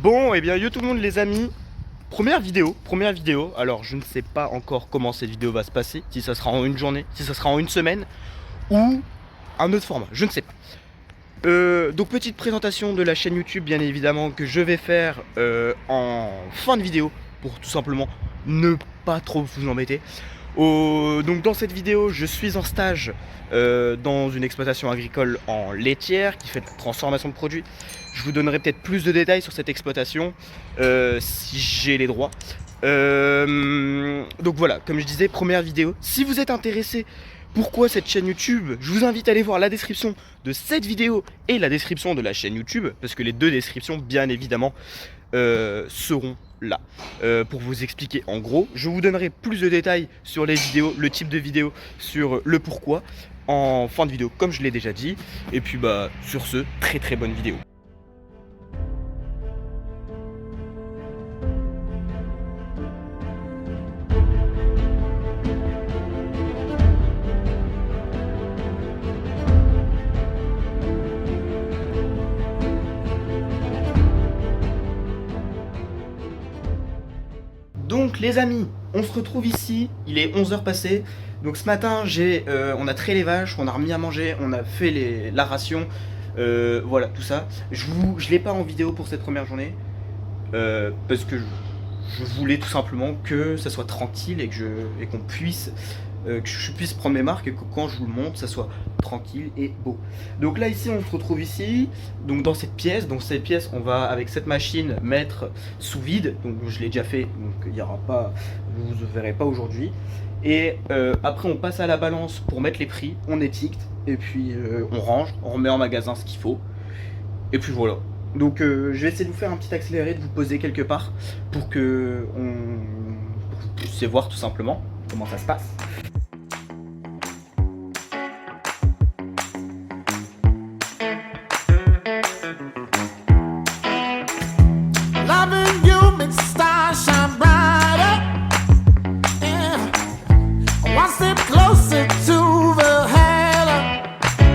Bon, et bien yo tout le monde les amis, première vidéo, alors je ne sais pas encore comment cette vidéo va se passer, si ça sera en une journée, si ça sera en une semaine, ou un autre format, je ne sais pas. Donc petite présentation de la chaîne YouTube bien évidemment que je vais faire en fin de vidéo, pour tout simplement ne pas trop vous embêter. Donc dans cette vidéo je suis en stage dans une exploitation agricole en laitière qui fait de la transformation de produits. Je vous donnerai peut-être plus de détails sur cette exploitation si j'ai les droits. Donc voilà, comme je disais, première vidéo. Si vous êtes intéressé, pourquoi cette chaîne YouTube, je vous invite à aller voir la description de cette vidéo et la description de la chaîne YouTube, parce que les deux descriptions bien évidemment seront là pour vous expliquer en gros. Je vous donnerai plus de détails sur les vidéos, le type de vidéo, sur le pourquoi en fin de vidéo comme je l'ai déjà dit. Et puis bah sur ce, très bonne vidéo. Donc les amis, on se retrouve ici, il est 11 h passées. Donc ce matin, on a traité les vaches, on a remis à manger, on a fait la ration, voilà tout ça. Je l'ai pas en vidéo pour cette première journée, parce que je voulais tout simplement que ça soit tranquille et qu'on puisse, que je puisse prendre mes marques et que quand je vous le montre, ça soit tranquille et beau. Donc là ici, on se retrouve ici, donc dans cette pièce. Donc cette pièce, on va avec cette machine mettre sous vide. Donc je l'ai déjà fait, donc il y aura pas, vous ne verrez pas aujourd'hui. Et après, on passe à la balance pour mettre les prix, on étiquette et puis on range, on remet en magasin ce qu'il faut. Et puis voilà. Donc je vais essayer de vous faire un petit accéléré, de vous poser quelque part pour que vous puissiez voir tout simplement comment ça se passe. Loving you makes the stars shine brighter. Yeah. One step closer to the halo.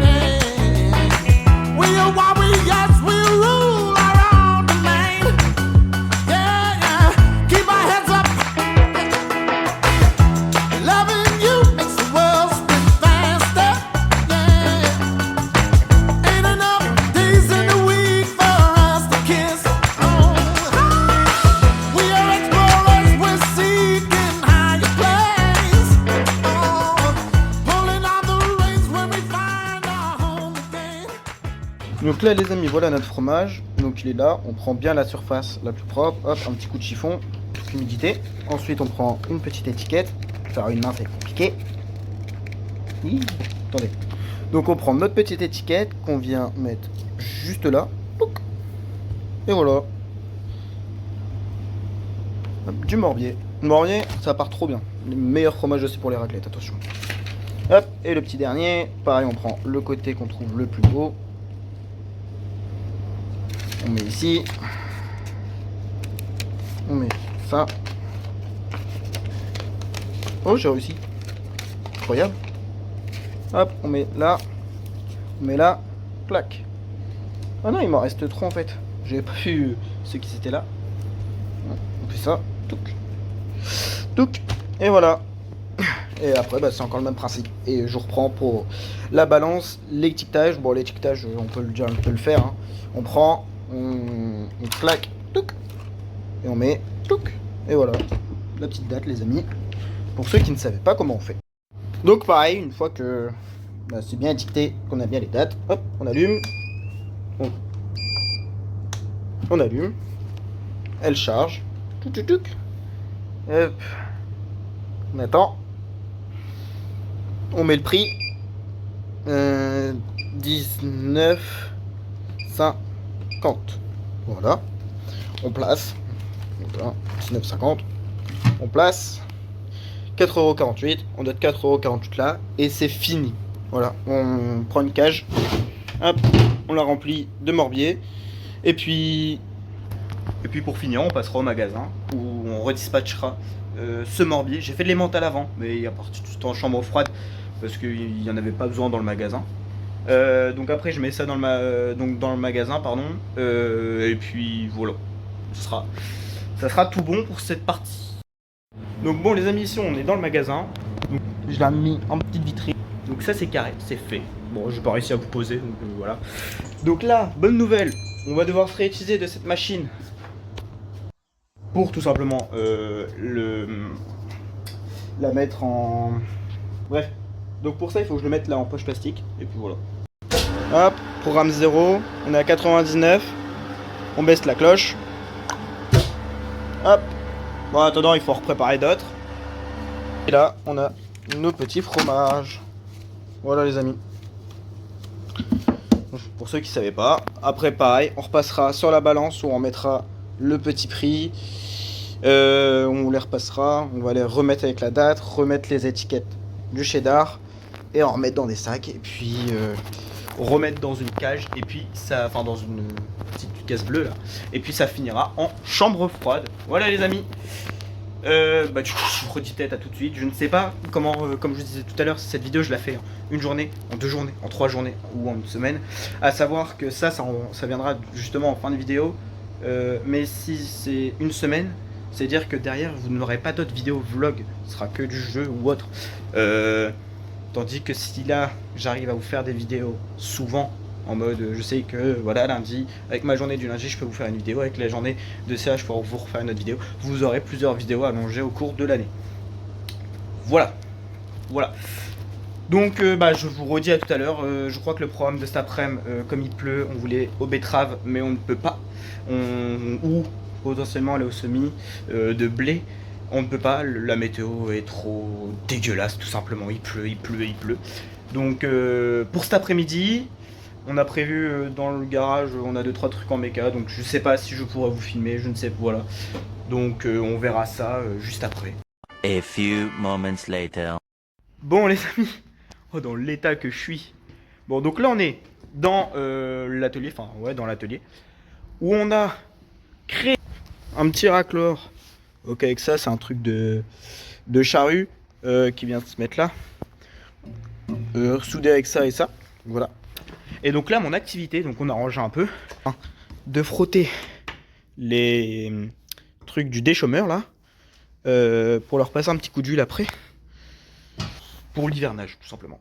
Yeah. We are what we yes, we rule our own domain. Yeah, yeah. Keep our heads up. Loving you makes the world spin faster. Yeah. Ain't enough days in the week for us to kiss. We are explorers, we're seeking higher places. Pulling on the reins when we find our home again. Donc là les amis, voilà notre fromage. Donc il est là, on prend bien la surface la plus propre. Hop, un petit coup de chiffon, humidité. Ensuite on prend une petite étiquette. Faire une main c'est compliqué. Attendez. Donc on prend notre petite étiquette qu'on vient mettre juste là. Et voilà. Hop, du Morbier. Morbier, ça part trop bien. Le meilleur fromage aussi pour les raclettes, attention. Hop, et le petit dernier, pareil, on prend le côté qu'on trouve le plus beau. On met ici. On met ça. Oh, j'ai réussi. Incroyable. Hop, on met là. On met là. Clac. Ah non, il m'en reste trop en fait. J'avais pas vu ceux qui étaient là. On fait ça. Touc. Touc. Et voilà. Et après, bah, c'est encore le même principe. Et je reprends pour la balance, l'étiquetage. Bon, l'étiquetage, on peut le faire. Hein. On prend, on claque, touc, et on met, touc, et voilà. La petite date, les amis. Pour ceux qui ne savaient pas comment on fait. Donc, pareil, une fois que bah, c'est bien étiqueté, qu'on a bien les dates, hop, on allume. On allume. Elle charge. Touc, touc, touc. Hop. On attend. On met le prix 19,50. Voilà. On place. Voilà, 19,50. On place. 4,48 €. On donne 4,48 € là. Et c'est fini. Voilà. On prend une cage. Hop. On la remplit de Morbier. Et puis pour finir, on passera au magasin où on redispatchera ce Morbier. J'ai fait de l'emmental avant, mais il est parti tout en chambre froide parce qu'il n'y en avait pas besoin dans le magasin. Donc après je mets ça dans le magasin, pardon. Et puis voilà. ça sera tout bon pour cette partie. Donc bon les amis, ici on est dans le magasin. Donc, je l'ai mis en petite vitrine. Donc ça c'est carré, c'est fait. Bon, j'ai pas réussi à vous poser, donc voilà. Donc là, bonne nouvelle, on va devoir se réutiliser de cette machine pour tout simplement la mettre en... Bref, donc pour ça il faut que je le mette là en poche plastique, et puis voilà. Hop, programme 0, on est à 99, on baisse la cloche. Hop, bon en attendant il faut en préparer d'autres. Et là, on a nos petits fromages. Voilà les amis. Pour ceux qui ne savaient pas. Après pareil, on repassera sur la balance où on mettra le petit prix. On les repassera. On va les remettre avec la date, remettre les étiquettes du cheddar et en remettre dans des sacs. Et puis remettre dans une cage. Et puis ça, enfin dans une petite caisse bleue là. Et puis ça finira en chambre froide. Voilà les amis. Du coup je vous redis peut-être à tout de suite. Je ne sais pas comment, comme je vous disais tout à l'heure, cette vidéo je la fais en une journée, en 2 journées, en 3 journées ou en une semaine. À savoir que ça viendra justement en fin de vidéo. Mais si c'est une semaine, c'est à dire que derrière vous n'aurez pas d'autres vidéos vlog, ce sera que du jeu ou autre. Tandis que si là j'arrive à vous faire des vidéos souvent, en mode je sais que voilà lundi, avec ma journée du lundi je peux vous faire une vidéo, avec la journée de CA je pourrai vous refaire une autre vidéo, vous aurez plusieurs vidéos allongées au cours de l'année. Voilà. Donc je vous redis à tout à l'heure, je crois que le programme de cet après-midi, comme il pleut, on voulait aux betteraves mais on ne peut pas, ou potentiellement aller au semis de blé. On ne peut pas, la météo est trop dégueulasse tout simplement, il pleut. Donc pour cet après-midi, on a prévu dans le garage, on a 2-3 trucs en méca, donc je sais pas si je pourrais vous filmer, je ne sais, voilà. Donc on verra ça juste après. A few moments later. Bon les amis, oh, dans l'état que je suis. Bon donc là on est dans l'atelier, dans l'atelier, où on a créé un petit racleur. Ok, avec ça c'est un truc de charrue qui vient se mettre là. Soudé avec ça et ça, voilà. Et donc là mon activité, donc on a rangé un peu, de frotter les trucs du déchômeur là, pour leur passer un petit coup d'huile après, pour l'hivernage tout simplement.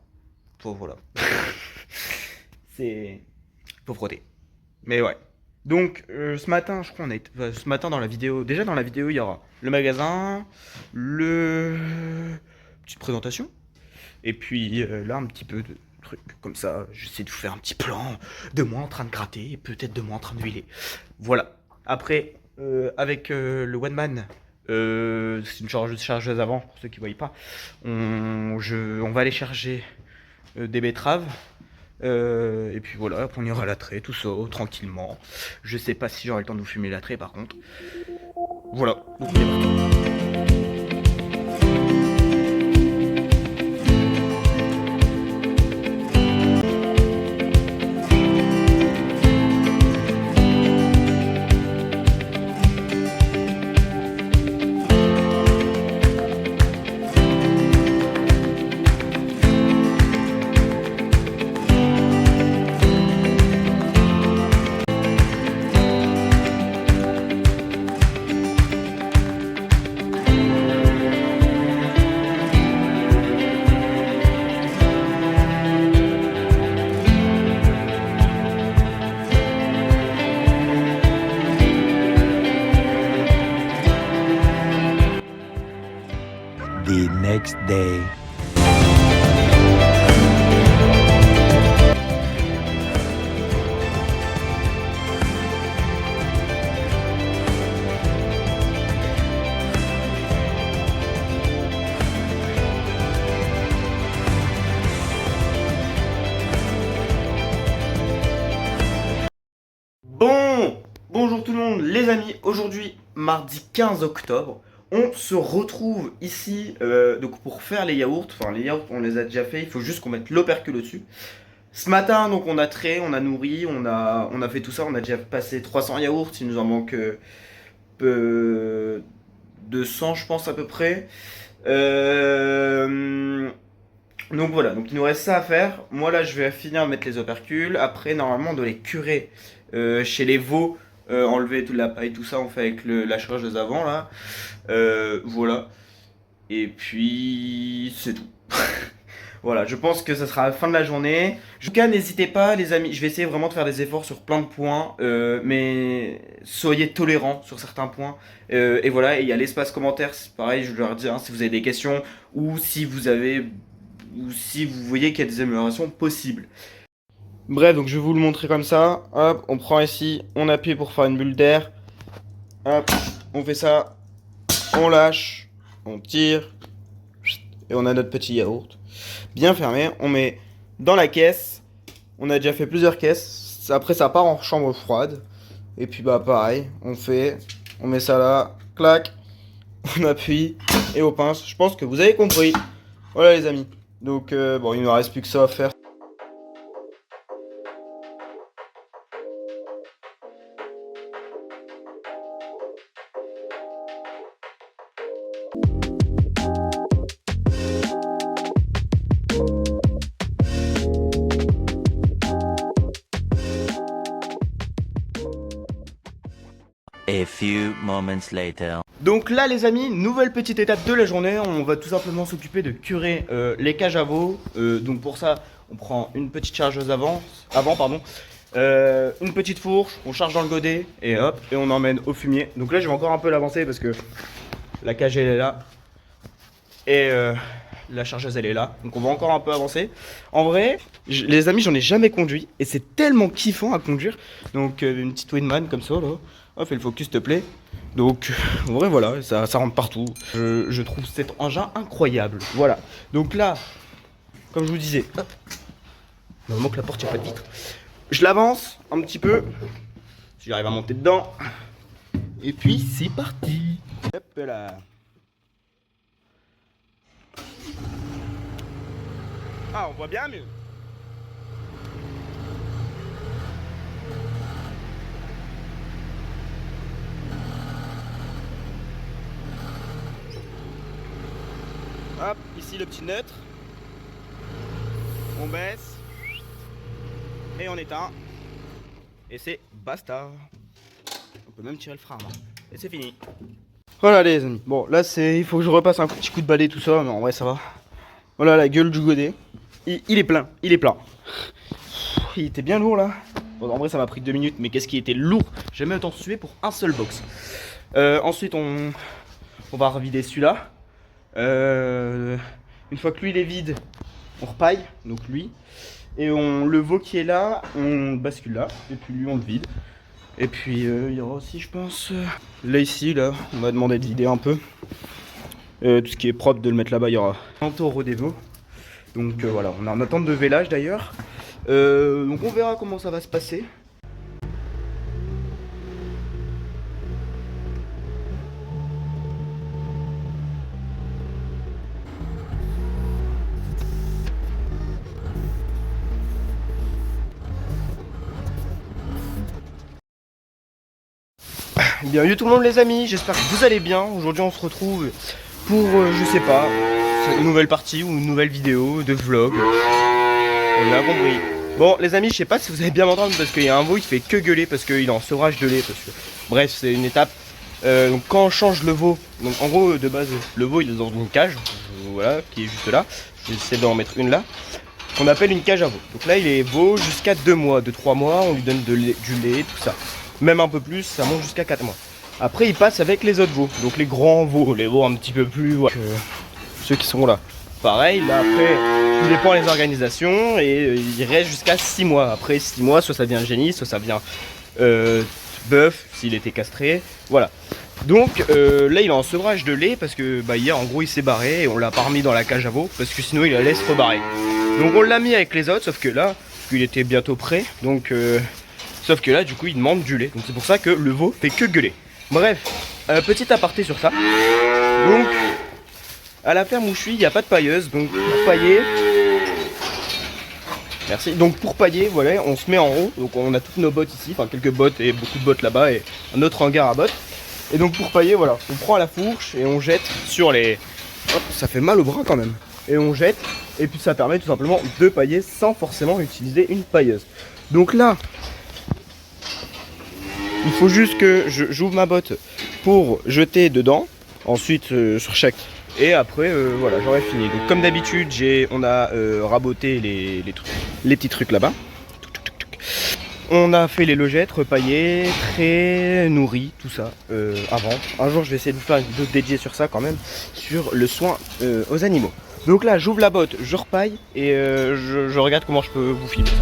Voilà. C'est... faut frotter. Mais ouais. Donc ce matin, je crois on a été... ce matin dans la vidéo, déjà dans la vidéo il y aura le magasin, petite présentation, et puis là un petit peu de trucs comme ça, j'essaie de vous faire un petit plan de moi en train de gratter et peut-être de moi en train de huiler. Voilà. Après avec le one man, c'est une chargeuse avant pour ceux qui ne voient pas, on va aller charger des betteraves. Et puis voilà, après on ira l'attrayer tout ça tranquillement. Je sais pas si j'aurai le temps de vous fumer l'attrayer par contre. Voilà, donc c'est parti. The next day. Bonjour tout le monde les amis, aujourd'hui mardi 15 octobre, on se retrouve ici donc pour faire les yaourts. Enfin les yaourts on les a déjà fait, il faut juste qu'on mette l'opercule au-dessus. Ce matin donc on a trait, on a nourri, on a fait tout ça, on a déjà passé 300 yaourts, il nous en manque 200 je pense à peu près. Donc voilà, donc il nous reste ça à faire. Moi là je vais finir de mettre les opercules, après normalement on doit les curer chez les veaux enlever toute la paille, tout ça, on fait avec la chargeuse avant là. Voilà. Et puis c'est tout. Voilà, je pense que ça sera la fin de la journée. En tout cas, n'hésitez pas, les amis. Je vais essayer vraiment de faire des efforts sur plein de points, mais soyez tolérants sur certains points. Et voilà, et il y a l'espace commentaire. C'est pareil, je leur dis hein, si vous avez des questions ou si vous voyez qu'il y a des améliorations possibles. Bref, donc je vais vous le montrer comme ça. Hop, on prend ici, on appuie pour faire une bulle d'air. Hop, on fait ça, on lâche, on tire, et on a notre petit yaourt. Bien fermé, on met dans la caisse. On a déjà fait plusieurs caisses. Après ça part en chambre froide. Et puis bah pareil, on met ça là, clac, on appuie et on pince. Je pense que vous avez compris. Voilà les amis. Donc bon, il ne me reste plus que ça à faire. A few moments later. Donc là les amis, nouvelle petite étape de la journée, on va tout simplement s'occuper de curer les cages à veau. Donc pour ça, on prend une petite chargeuse avant, une petite fourche, on charge dans le godet et hop, et on emmène au fumier. Donc là je vais encore un peu l'avancer parce que la cage elle est là et la chargeuse elle est là, donc on va encore un peu avancer. En vrai, les amis, j'en ai jamais conduit et c'est tellement kiffant à conduire. Donc une petite Winman comme ça là. Oh, fais le focus s'il te plaît. Donc en vrai voilà, ça rentre partout. Je trouve cet engin incroyable. Voilà. Donc là, comme je vous disais, hop, il me manque la porte, il n'y a pas de vitre. Je l'avance un petit peu. Si j'arrive à monter dedans. Et puis c'est parti. Hop là. Ah, on voit bien mieux. Hop, ici le petit neutre. On baisse. Et on éteint. Et c'est basta. On peut même tirer le frein là. Et c'est fini. Voilà les amis. Bon là il faut que je repasse un petit coup de balai tout ça. Mais en vrai ça va. Voilà la gueule du godet. Il est plein. Il est plein. Il était bien lourd là. Bon, en vrai ça m'a pris 2 minutes. Mais qu'est-ce qui était lourd. J'ai même autant sué pour un seul box. Ensuite on va revider celui-là. Une fois que lui il est vide, on repaille, donc lui, et le veau qui est là, on bascule là, et puis lui on le vide. Et puis il y aura aussi, je pense, là ici, là, on m'a demandé de vider un peu. Tout ce qui est propre de le mettre là-bas, il y aura un taureau des veaux. Donc voilà, on est en attente de vélage d'ailleurs. Donc on verra comment ça va se passer. Bien, yo tout le monde les amis, j'espère que vous allez bien. Aujourd'hui on se retrouve pour, je sais pas, une nouvelle partie ou une nouvelle vidéo de vlog. On a compris. Bon les amis, je sais pas si vous allez bien m'entendre parce qu'il y a un veau qui fait que gueuler parce qu'il est en sevrage de lait. Parce que... Bref, c'est une étape. Donc quand on change le veau, donc en gros de base le veau il est dans une cage, voilà, qui est juste là. J'essaie d'en mettre une là. Qu'on appelle une cage à veau. Donc là il est veau jusqu'à 2 mois, 2-3 mois, on lui donne du lait, tout ça. Même un peu plus, ça monte jusqu'à 4 mois. Après il passe avec les autres veaux, donc les grands veaux, les veaux un petit peu plus, ouais, ceux qui sont là. Pareil, là après, tout dépend des organisations et il reste jusqu'à 6 mois. Après 6 mois, soit ça devient génie, soit ça devient bœuf, s'il était castré, voilà. Donc là il est en sevrage de lait parce que bah, hier en gros il s'est barré et on l'a pas remis dans la cage à veau parce que sinon il allait se rebarrer. Donc on l'a mis avec les autres, sauf que là, il était bientôt prêt, donc... Sauf que là, du coup, il demande du lait. Donc c'est pour ça que le veau fait que gueuler. Bref, petit aparté sur ça. Donc, à la ferme où je suis, il n'y a pas de pailleuse. Donc pour pailler... Merci. Donc pour pailler, voilà, on se met en haut. Donc on a toutes nos bottes ici. Enfin, quelques bottes et beaucoup de bottes là-bas. Et un autre hangar à bottes. Et donc pour pailler, voilà, on prend la fourche et on jette sur les... Hop, ça fait mal au bras quand même. Et on jette. Et puis ça permet tout simplement de pailler sans forcément utiliser une pailleuse. Donc là... Il faut juste que j'ouvre ma botte pour jeter dedans. Ensuite sur chaque. Et après voilà, j'aurai fini. Donc comme d'habitude, on a raboté les petits trucs là-bas. On a fait les logettes, repaillées, très nourries, tout ça avant. Un jour je vais essayer de vous faire une vidéo dédiée sur ça quand même, sur le soin aux animaux. Donc là j'ouvre la botte, je repaille et je regarde comment je peux vous filmer ça.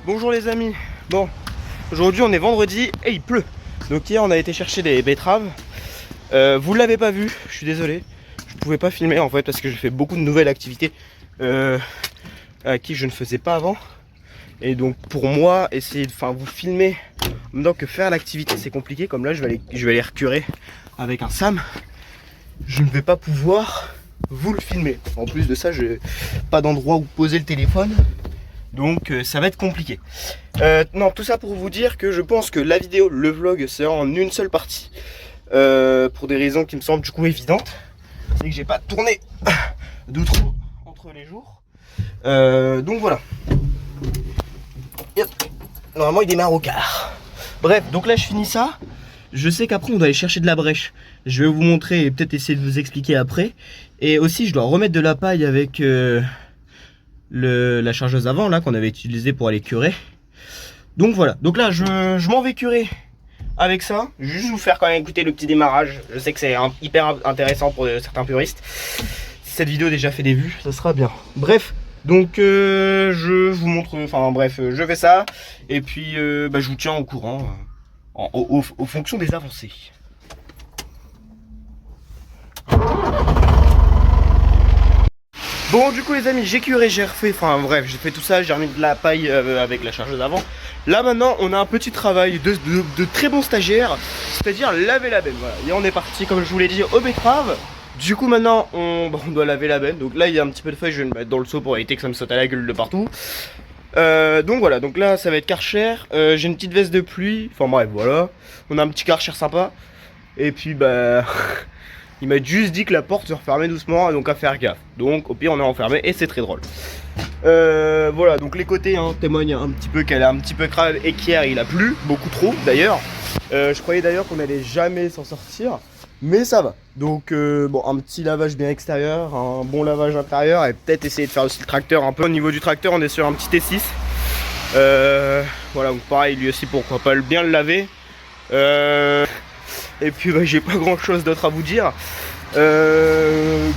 Bonjour les amis, bon, aujourd'hui on est vendredi et il pleut. Donc hier on a été chercher des betteraves. Vous l'avez pas vu, je suis désolé. Je pouvais pas filmer en fait parce que j'ai fait beaucoup de nouvelles activités à qui je ne faisais pas avant. Et donc pour moi, essayer de vous filmer en même temps que faire l'activité c'est compliqué. Comme là je vais aller recurer avec un Sam. Je ne vais pas pouvoir vous le filmer. En plus de ça, j'ai pas d'endroit où poser le téléphone. Donc ça va être compliqué. Non, tout ça pour vous dire que je pense que la vidéo, le vlog, c'est en une seule partie. Pour des raisons qui me semblent du coup évidentes. C'est que j'ai pas tourné de trop entre les jours. Donc voilà. Yep. Normalement il démarre au quart. Bref, donc là je finis ça. Je sais qu'après on doit aller chercher de la brèche. Je vais vous montrer et peut-être essayer de vous expliquer après. Et aussi je dois remettre de la paille avec... la chargeuse avant là qu'on avait utilisée pour aller curer. Donc voilà, donc là je m'en vais curer avec ça. Juste vous faire quand même écouter le petit démarrage. Je sais que c'est hyper intéressant pour certains puristes. Si cette vidéo a déjà fait des vues, ça sera bien. Bref, donc je vous montre, enfin bref, je fais ça. Et puis je vous tiens au courant aux fonctions des avancées. Bon du coup les amis, j'ai curé, j'ai refait, enfin bref, j'ai fait tout ça, j'ai remis de la paille avec la chargeuse avant. Là maintenant on a un petit travail de très bons stagiaires, c'est-à-dire laver la benne, voilà. Et on est parti comme je vous l'ai dit au betterave. Du coup maintenant on doit laver la benne, donc là il y a un petit peu de feuilles, je vais le mettre dans le seau pour éviter que ça me saute à la gueule de partout. Donc voilà, donc là ça va être Karcher, j'ai une petite veste de pluie, enfin bref voilà. On a un petit Karcher sympa, et puis bah... Il m'a juste dit que la porte se refermait doucement, donc à faire gaffe. Donc au pire on est enfermé et c'est très drôle. Voilà, donc les côtés témoignent un petit peu qu'elle est un petit peu crade et qu'hier il a plu, beaucoup trop d'ailleurs. Je croyais d'ailleurs qu'on allait jamais s'en sortir, mais ça va. Donc bon, un petit lavage bien extérieur, un bon lavage intérieur et peut-être essayer de faire aussi le tracteur un peu. Au niveau du tracteur on est sur un petit T6. Voilà, donc pareil lui aussi pourquoi pas bien le laver. Et puis j'ai pas grand chose d'autre à vous dire que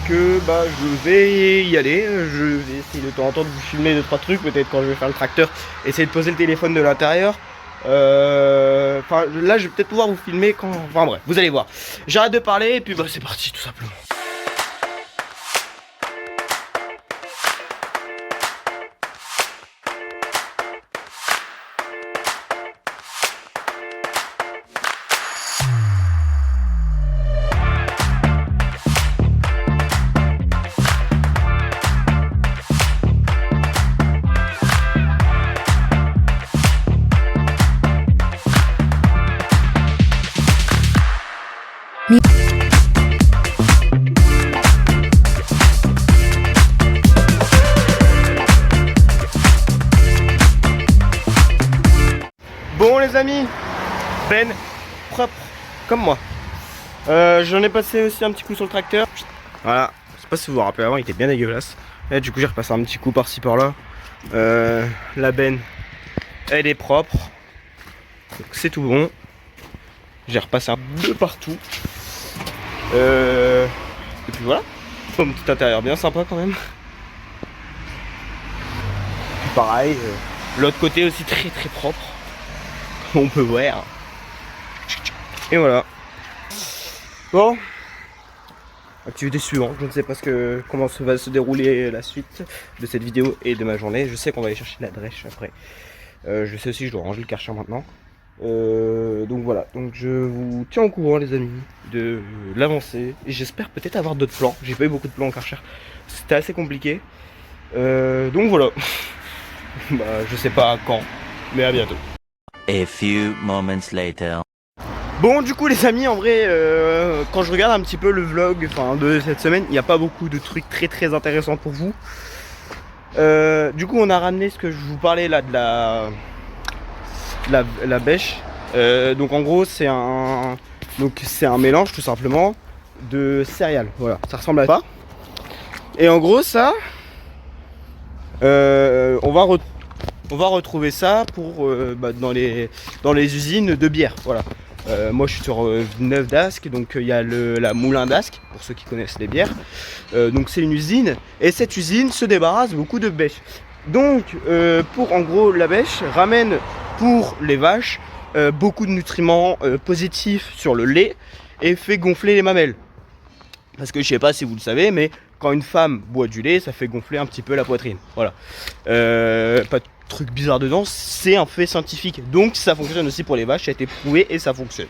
je vais y aller. Je vais essayer de temps en temps de vous filmer 2-3 trucs, peut-être quand je vais faire le tracteur, essayer de poser le téléphone de l'intérieur. Enfin là je vais peut-être pouvoir vous filmer quand... Enfin bref, vous allez voir. J'arrête de parler et puis c'est parti tout simplement. Bon les amis, Ben propre comme moi. J'en ai passé aussi un petit coup sur le tracteur. Voilà, je sais pas si vous vous rappelez avant, il était bien dégueulasse. Et du coup j'ai repassé un petit coup par-ci par-là. La benne elle est propre, donc c'est tout bon. J'ai repassé un peu partout. Et puis voilà, un petit intérieur bien sympa quand même. Puis pareil, l'autre côté aussi très très propre, comme on peut voir. Et voilà. Bon, activité suivante, je ne sais pas comment va se dérouler la suite de cette vidéo et de ma journée. Je sais qu'on va aller chercher la drèche après. Je sais aussi que je dois ranger le Karcher maintenant. Donc voilà, donc je vous tiens au courant les amis de l'avancée. Et j'espère peut-être avoir d'autres plans. J'ai pas eu beaucoup de plans en Karcher. C'était assez compliqué. Donc voilà. Bah, je sais pas quand, mais à bientôt. A few moments later. Bon du coup les amis, en vrai quand je regarde un petit peu le vlog de cette semaine, il n'y a pas beaucoup de trucs très intéressants pour vous. Du coup on a ramené ce que je vous parlais là de la bêche. Donc en gros c'est un mélange tout simplement de céréales. Voilà, ça ressemble à ça. Et en gros ça on va retrouver ça pour dans les usines de bière. Voilà. Moi je suis sur Villeneuve d'Ascq, donc il y a la Moulin d'Ascq, pour ceux qui connaissent les bières. Donc c'est une usine, et cette usine se débarrasse beaucoup de bêche. Donc pour en gros la bêche ramène pour les vaches beaucoup de nutriments positifs sur le lait et fait gonfler les mamelles. Parce que je sais pas si vous le savez, mais quand une femme boit du lait, ça fait gonfler un petit peu la poitrine. Voilà. Pas de truc bizarre dedans, c'est un fait scientifique. Donc ça fonctionne aussi pour les vaches, ça a été prouvé et ça fonctionne.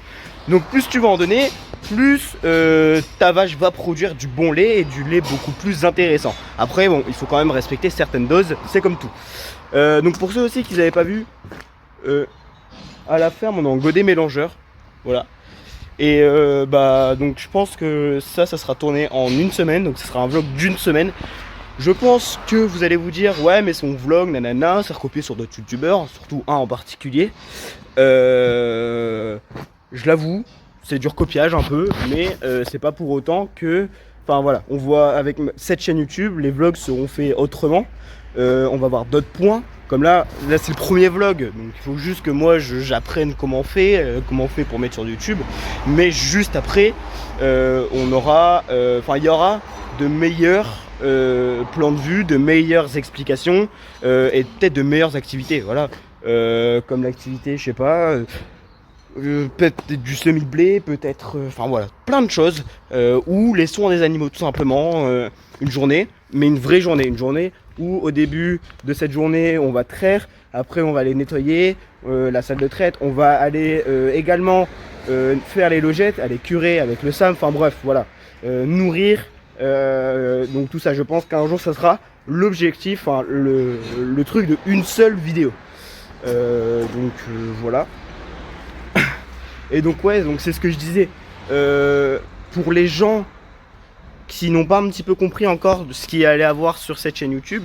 Donc plus tu vas en donner, plus ta vache va produire du bon lait et du lait beaucoup plus intéressant. Après bon, il faut quand même respecter certaines doses, c'est comme tout. Donc pour ceux aussi qui n'avaient pas vu, à la ferme on est en godet mélangeur. Voilà. Et donc je pense que ça sera tourné en une semaine, donc ce sera un vlog d'une semaine. Je pense que vous allez vous dire ouais mais son vlog nanana, c'est recopié sur d'autres youtubeurs, surtout un en particulier. Je l'avoue, c'est du recopiage un peu, mais c'est pas pour autant que, enfin voilà, on voit avec cette chaîne YouTube, les vlogs seront faits autrement. On va voir d'autres points. Comme là c'est le premier vlog, donc il faut juste que moi j'apprenne comment on fait pour mettre sur YouTube. Mais juste après, on aura, il y aura de meilleurs plans de vue, de meilleures explications et peut-être de meilleures activités. Voilà, comme l'activité, je sais pas. Peut-être du semis de blé, peut-être, voilà, plein de choses, ou les soins des animaux tout simplement, une journée, mais une vraie journée, une journée où au début de cette journée on va traire, après on va aller nettoyer la salle de traite, on va aller également faire les logettes, aller curer avec le SAM, enfin bref, voilà, nourrir, donc tout ça je pense qu'un jour ça sera l'objectif, le truc de une seule vidéo, voilà. Et donc ouais, donc c'est ce que je disais, pour les gens qui n'ont pas un petit peu compris encore de ce qu'il allait avoir sur cette chaîne YouTube,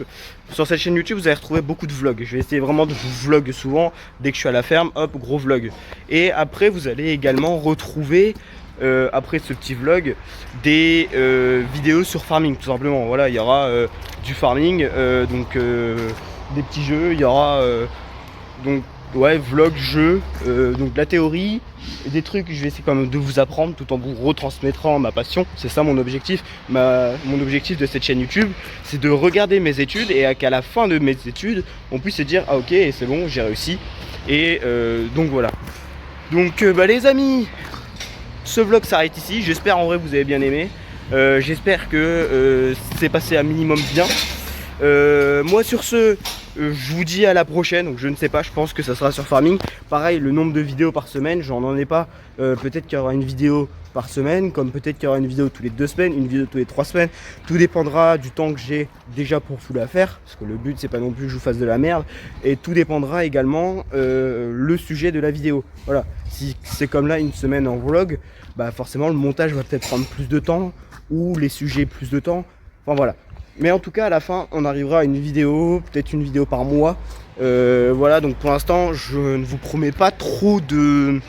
vous allez retrouver beaucoup de vlogs. Je vais essayer vraiment de vous vlog souvent, dès que je suis à la ferme, hop, gros vlog. Et après vous allez également retrouver, après ce petit vlog, des vidéos sur farming tout simplement. Voilà, il y aura du farming, des petits jeux, il y aura donc ouais, vlog, jeu, donc de la théorie, des trucs que je vais essayer quand même de vous apprendre tout en vous retransmettant ma passion. C'est ça mon objectif. Mon objectif de cette chaîne YouTube, c'est de regarder mes études et qu'à la fin de mes études, on puisse se dire ah ok, c'est bon, j'ai réussi. Et donc voilà. Donc les amis, ce vlog s'arrête ici. J'espère en vrai vous avez bien aimé. J'espère que c'est passé un minimum bien. Moi sur ce, je vous dis à la prochaine. Donc je ne sais pas, je pense que ça sera sur farming. Pareil, le nombre de vidéos par semaine, j'en ai pas. Peut-être qu'il y aura une vidéo par semaine, comme peut-être qu'il y aura une vidéo tous les 2 semaines, une vidéo tous les 3 semaines. Tout dépendra du temps que j'ai déjà pour tout la faire, parce que le but c'est pas non plus que je vous fasse de la merde. Et tout dépendra également le sujet de la vidéo. Voilà, si c'est comme là une semaine en vlog, bah forcément le montage va peut-être prendre plus de temps, ou les sujets plus de temps. Enfin voilà. Mais en tout cas à la fin on arrivera à une vidéo, peut-être une vidéo par mois. Voilà, donc pour l'instant je ne vous promets pas trop de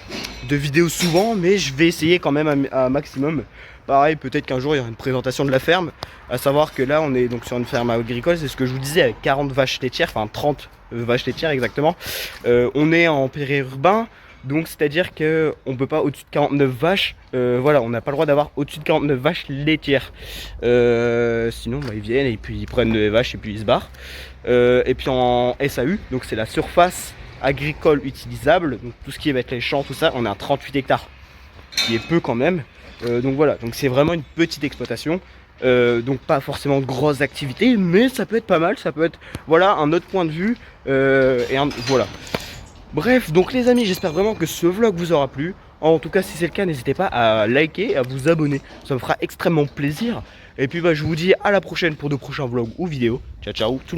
vidéos souvent, mais je vais essayer quand même un maximum. Pareil, peut-être qu'un jour il y aura une présentation de la ferme. À savoir que là on est donc sur une ferme agricole, c'est ce que je vous disais, avec 40 vaches laitières, enfin 30 vaches laitières exactement. On est en périurbain. Donc c'est à dire qu'on ne peut pas au-dessus de 49 vaches, voilà, on n'a pas le droit d'avoir au-dessus de 49 vaches laitières. Sinon bah, ils viennent et puis ils prennent les vaches et puis ils se barrent. Et puis en SAU, donc c'est la surface agricole utilisable, donc tout ce qui va être les champs, tout ça, on est à 38 hectares, qui est peu quand même. Donc voilà, donc c'est vraiment une petite exploitation. Donc pas forcément de grosses activités, mais ça peut être pas mal, ça peut être voilà un autre point de vue voilà. Bref, donc les amis, j'espère vraiment que ce vlog vous aura plu. En tout cas, si c'est le cas, n'hésitez pas à liker et à vous abonner. Ça me fera extrêmement plaisir. Et puis bah, je vous dis à la prochaine pour de prochains vlogs ou vidéos. Ciao ciao tout le monde.